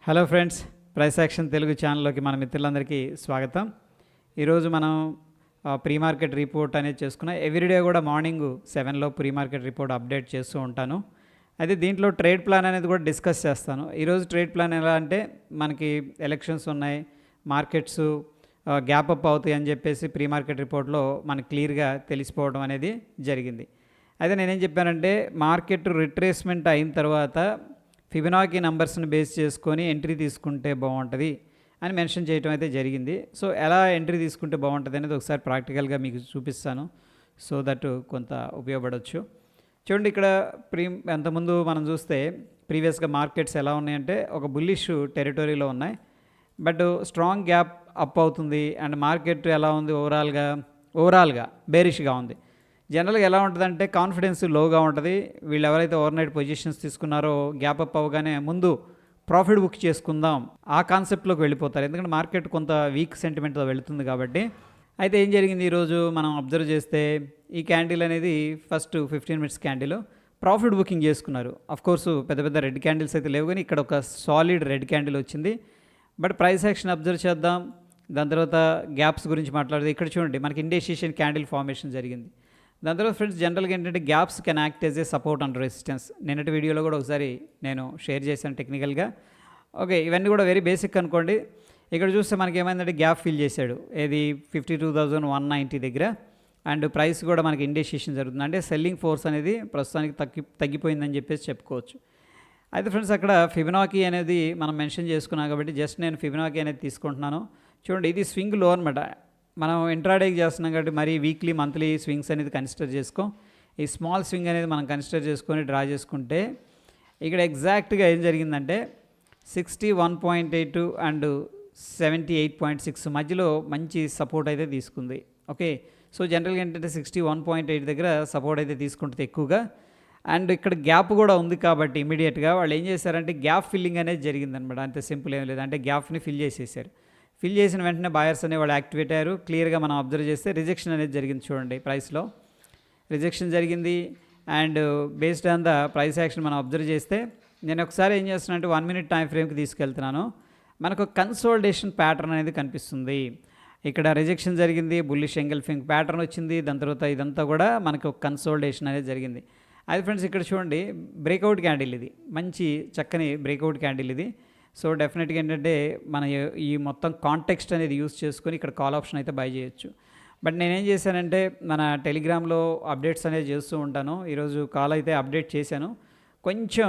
Hello friends, price action Telugu ఛానల్లోకి మన మిత్రులందరికీ స్వాగతం. ఈరోజు మనం ప్రీ మార్కెట్ రిపోర్ట్ అనేది చేసుకున్నాం. ఎవ్రీడే కూడా మార్నింగ్ 7లో ప్రీ మార్కెట్ రిపోర్ట్ అప్డేట్ చేస్తూ ఉంటాను. అయితే దీంట్లో ట్రేడ్ ప్లాన్ అనేది కూడా డిస్కస్ చేస్తాను. ఈరోజు ట్రేడ్ ప్లాన్ ఎలా అంటే, మనకి ఎలక్షన్స్ ఉన్నాయి, మార్కెట్స్ గ్యాప్ అప్ అవుతాయి అని చెప్పేసి ప్రీ మార్కెట్ రిపోర్ట్లో మనకు క్లియర్గా తెలిసిపోవడం అనేది జరిగింది. అయితే నేనేం చెప్పానంటే, మార్కెట్ రిట్రేస్మెంట్ అయిన తర్వాత ఫిబొనాకీ నంబర్స్ని బేస్ చేసుకొని ఎంట్రీ తీసుకుంటే బాగుంటుంది అని మెన్షన్ చేయడం అయితే జరిగింది. సో ఎలా ఎంట్రీ తీసుకుంటే బాగుంటుంది అనేది ఒకసారి ప్రాక్టికల్గా మీకు చూపిస్తాను, సో దట్ కొంత ఉపయోగపడవచ్చు. చూడండి, ఇక్కడ అంతకుముందు మనం చూస్తే ప్రీవియస్గా మార్కెట్స్ ఎలా ఉన్నాయంటే ఒక బుల్లిష్ టెరిటరీలో ఉన్నాయి, బట్ స్ట్రాంగ్ గ్యాప్ అప్ అవుతుంది. అండ్ మార్కెట్ ఎలా ఉంది, ఓవరాల్గా బేరిష్గా ఉంది. జనరల్గా ఎలా ఉంటుందంటే కాన్ఫిడెన్స్ లోగా ఉంటుంది. వీళ్ళు ఎవరైతే ఓవర్ నైట్ పొజిషన్స్ తీసుకున్నారో గ్యాప్ అప్ అవ్వగానే ముందు ప్రాఫిట్ బుక్ చేసుకుందాం ఆ కాన్సెప్ట్లోకి వెళ్ళిపోతారు, ఎందుకంటే మార్కెట్ కొంత వీక్ సెంటిమెంట్తో వెళుతుంది కాబట్టి. అయితే ఏం జరిగింది, ఈరోజు మనం అబ్జర్వ్ చేస్తే ఈ క్యాండిల్ అనేది first 15 minutes candle profit booking చేసుకున్నారు. అఫ్కోర్స్ పెద్ద పెద్ద రెడ్ క్యాండిల్స్ అయితే లేవు, కానీ ఇక్కడ ఒక సాలిడ్ రెడ్ క్యాండిల్ వచ్చింది. బట్ ప్రైస్ యాక్షన్ అబ్జర్వ్ చేద్దాం, దాని తర్వాత గ్యాప్స్ గురించి మాట్లాడితే ఇక్కడ చూడండి మనకి ఇండెసిషన్ క్యాండిల్ ఫార్మేషన్ జరిగింది. దాని తర్వాత ఫ్రెండ్స్, జనరల్గా ఏంటంటే gaps can act as a support and resistance. నిన్నటి వీడియోలో కూడా ఒకసారి నేను షేర్ చేశాను టెక్నికల్గా. ఓకే, ఇవన్నీ కూడా వెరీ బేసిక్ అనుకోండి. ఇక్కడ చూస్తే మనకి ఏమైందంటే గ్యాప్ ఫిల్ చేశాడు, ఏది 52,190 దగ్గర. అండ్ ప్రైస్ కూడా మనకి ఇండెసిషన్ జరుగుతుంది, అంటే సెల్లింగ్ ఫోర్స్ అనేది ప్రస్తుతానికి తగ్గిపోయిందని చెప్పేసి చెప్పుకోవచ్చు. అయితే ఫ్రెండ్స్, అక్కడ ఫిబొనాకీ అనేది మనం మెన్షన్ చేసుకున్నాం కాబట్టి జస్ట్ నేను ఫిబొనాకీ అనేది తీసుకుంటున్నాను. చూడండి, ఇది స్వింగ్ లో అనమాట. మనం ఇంట్రాడేకి చేస్తున్నాం కాబట్టి మరీ వీక్లీ మంత్లీ స్వింగ్స్ అనేది కన్సిడర్ చేసుకో. ఈ స్మాల్ స్వింగ్ అనేది మనం కన్సిడర్ చేసుకొని డ్రా చేసుకుంటే ఇక్కడ ఎగ్జాక్ట్గా ఏం జరిగిందంటే 61.82 అండ్ 78.6 మధ్యలో మంచి సపోర్ట్ అయితే తీసుకుంది. ఓకే, సో జనరల్గా ఏంటంటే 61.8 దగ్గర సపోర్ట్ అయితే తీసుకుంటుంది ఎక్కువగా. అండ్ ఇక్కడ గ్యాప్ కూడా ఉంది కాబట్టి ఇమీడియట్గా వాళ్ళు ఏం చేశారంటే గ్యాప్ ఫిల్లింగ్ అనేది జరిగిందనమాట. అంతే సింపుల్ ఏం లేదు, అంటే గ్యాప్ని ఫిల్ చేసేసారు. ఫిల్ చేసిన వెంటనే బాయర్స్ అనే వాళ్ళు యాక్టివేట్ అయ్యారు. క్లియర్గా మనం అబ్జర్వ్ చేస్తే రిజెక్షన్ అనేది జరిగింది. చూడండి, ప్రైస్లో రిజెక్షన్ జరిగింది. And based on the price action మనం అబ్జర్వ్ చేస్తే నేను ఒకసారి ఏం చేస్తున్నాను అంటే 1 మినిట్ టైం ఫ్రేమ్కి తీసుకెళ్తున్నాను. మనకు కన్సోలిడేషన్ ప్యాటర్న్ అనేది కనిపిస్తుంది. ఇక్కడ రిజెక్షన్ జరిగింది, బుల్లిష్ ఎంగల్ఫింగ్ ప్యాటర్న్ వచ్చింది, దాని తర్వాత ఇదంతా కూడా మనకు కన్సోలిడేషన్ అనేది జరిగింది. అయితే ఫ్రెండ్స్, ఇక్కడ చూడండి బ్రేక్అవుట్ క్యాండిల్, ఇది మంచి చక్కని బ్రేక్అవుట్ క్యాండిల్ ఇది. సో డెఫినెట్గా ఏంటంటే మన ఈ మొత్తం కాంటెక్స్ట్ అనేది యూస్ చేసుకొని ఇక్కడ కాల్ ఆప్షన్ అయితే బై చేయొచ్చు. బట్ నేనేం చేశానంటే మన టెలిగ్రామ్లో అప్డేట్స్ అనేది చేస్తూ ఉంటాను. ఈరోజు కాల్ అయితే అప్డేట్ చేశాను, కొంచెం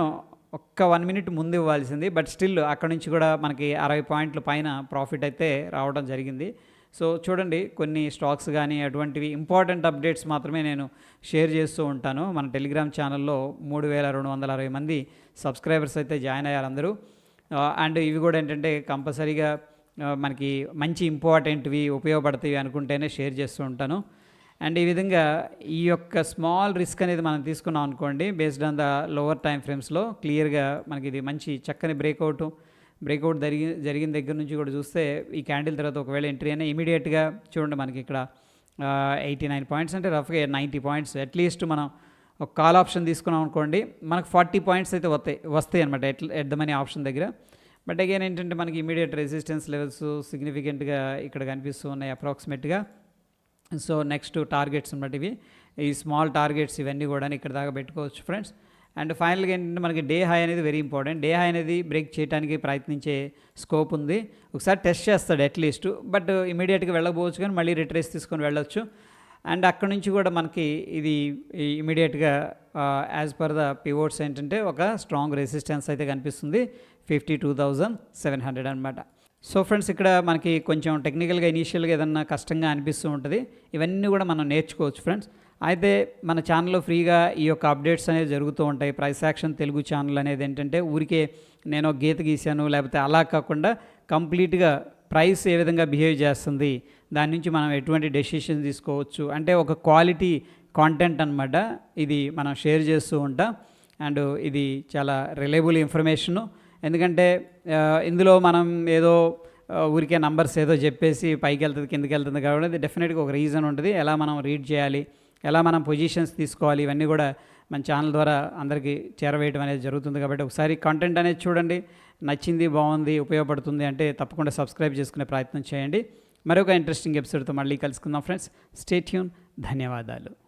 ఒక్క 1 మినిట్ ముందు ఇవ్వాల్సింది, బట్ స్టిల్ అక్కడ నుంచి కూడా మనకి 60 పాయింట్ల పైన ప్రాఫిట్ అయితే రావడం జరిగింది. సో చూడండి, కొన్ని స్టాక్స్ కానీ అటువంటివి ఇంపార్టెంట్ అప్డేట్స్ మాత్రమే నేను షేర్ చేస్తూ ఉంటాను. మన టెలిగ్రామ్ ఛానల్లో 3,260 మంది సబ్స్క్రైబర్స్ అయితే జాయిన్ అయ్యారు అందరూ. అండ్ ఇవి కూడా ఏంటంటే కంపల్సరీగా మనకి మంచి ఇంపార్టెంట్వి ఉపయోగపడతాయి అనుకుంటేనే షేర్ చేస్తూ ఉంటాను. అండ్ ఈ విధంగా ఈ యొక్క స్మాల్ రిస్క్ అనేది మనం తీసుకున్నాం అనుకోండి, based on the lower time ఫ్రేమ్స్లో క్లియర్గా మనకి ఇది మంచి చక్కని బ్రేక్అవుట్ జరిగిన దగ్గర నుంచి కూడా చూస్తే ఈ క్యాండిల్ తర్వాత ఒకవేళ ఎంట్రీ అయినా ఇమీడియట్గా చూడండి మనకి ఇక్కడ 89 పాయింట్స్ అంటే రఫ్గా 90 పాయింట్స్ అట్లీస్ట్ మనం ఒక కాల్ ఆప్షన్ తీసుకున్నాం అనుకోండి, మనకు 40 పాయింట్స్ అయితే వస్తాయి అనమాట ఎట్ ద మనీ ఆప్షన్ దగ్గర. బట్ అగైన్ ఏంటంటే మనకి ఇమీడియట్ రెసిస్టెన్స్ లెవెల్స్ సిగ్నిఫికెంట్గా ఇక్కడ కనిపిస్తూ ఉన్నాయి అప్రాక్సిమేట్గా. సో నెక్స్ట్ టార్గెట్స్ అనమాట ఇవి, ఈ స్మాల్ టార్గెట్స్ ఇవన్నీ కూడా ఇక్కడ దాకా పెట్టుకోవచ్చు ఫ్రెండ్స్. అండ్ ఫైనల్గా ఏంటంటే మనకి డే హై అనేది వెరీ ఇంపార్టెంట్. డే హై అనేది బ్రేక్ చేయడానికి ప్రయత్నించే స్కోప్ ఉంది, ఒకసారి టెస్ట్ చేస్తాడు అట్లీస్ట్, బట్ ఇమీడియట్గా వెళ్ళకపోవచ్చు, కానీ మళ్ళీ రిట్రేస్ తీసుకొని వెళ్ళొచ్చు. అండ్ అక్కడ నుంచి కూడా మనకి ఇది ఇమీడియట్గా యాజ్ పర్ ద పివోట్స్ ఏంటంటే ఒక స్ట్రాంగ్ రెసిస్టెన్స్ అయితే కనిపిస్తుంది 52,700 అనమాట. సో ఫ్రెండ్స్, ఇక్కడ మనకి కొంచెం టెక్నికల్గా ఇనీషియల్గా ఏదన్నా కష్టంగా అనిపిస్తూ ఉంటుంది, ఇవన్నీ కూడా మనం నేర్చుకోవచ్చు ఫ్రెండ్స్. అయితే మన ఛానల్లో ఫ్రీగా ఈ యొక్క అప్డేట్స్ అనేవి జరుగుతూ ఉంటాయి. ప్రైస్ యాక్షన్ తెలుగు ఛానల్ అనేది ఏంటంటే ఊరికే నేను గీత గీసాను లేకపోతే అలా కాకుండా కంప్లీట్గా ప్రైస్ ఏ విధంగా బిహేవ్ చేస్తుంది, దాని నుంచి మనం ఎటువంటి డెసిషన్ తీసుకోవచ్చు అంటే ఒక క్వాలిటీ కాంటెంట్ అనమాట. ఇది మనం షేర్ చేస్తూ ఉంటాం. అండ్ ఇది చాలా రిలయబుల్ ఇన్ఫర్మేషను, ఎందుకంటే ఇందులో మనం ఏదో ఊరికే నంబర్స్ ఏదో చెప్పేసి పైకి వెళ్తుంది కిందకి వెళ్తుంది కాబట్టి డెఫినెట్గా ఒక రీజన్ ఉంటుంది, ఎలా మనం రీడ్ చేయాలి, ఎలా మనం పొజిషన్స్ తీసుకోవాలి, ఇవన్నీ కూడా మన ఛానల్ ద్వారా అందరికీ చేరవేయడం అనేది జరుగుతుంది. కాబట్టి ఒకసారి కంటెంట్ అనేది చూడండి, నచ్చింది, బాగుంది, ఉపయోగపడుతుంది అంటే తప్పకుండా సబ్స్క్రైబ్ చేసుకునే ప్రయత్నం చేయండి. మరొక ఇంట్రెస్టింగ్ ఎపిసోడ్తో మళ్ళీ కలుసుకుందాం ఫ్రెండ్స్. Stay tune. ధన్యవాదాలు.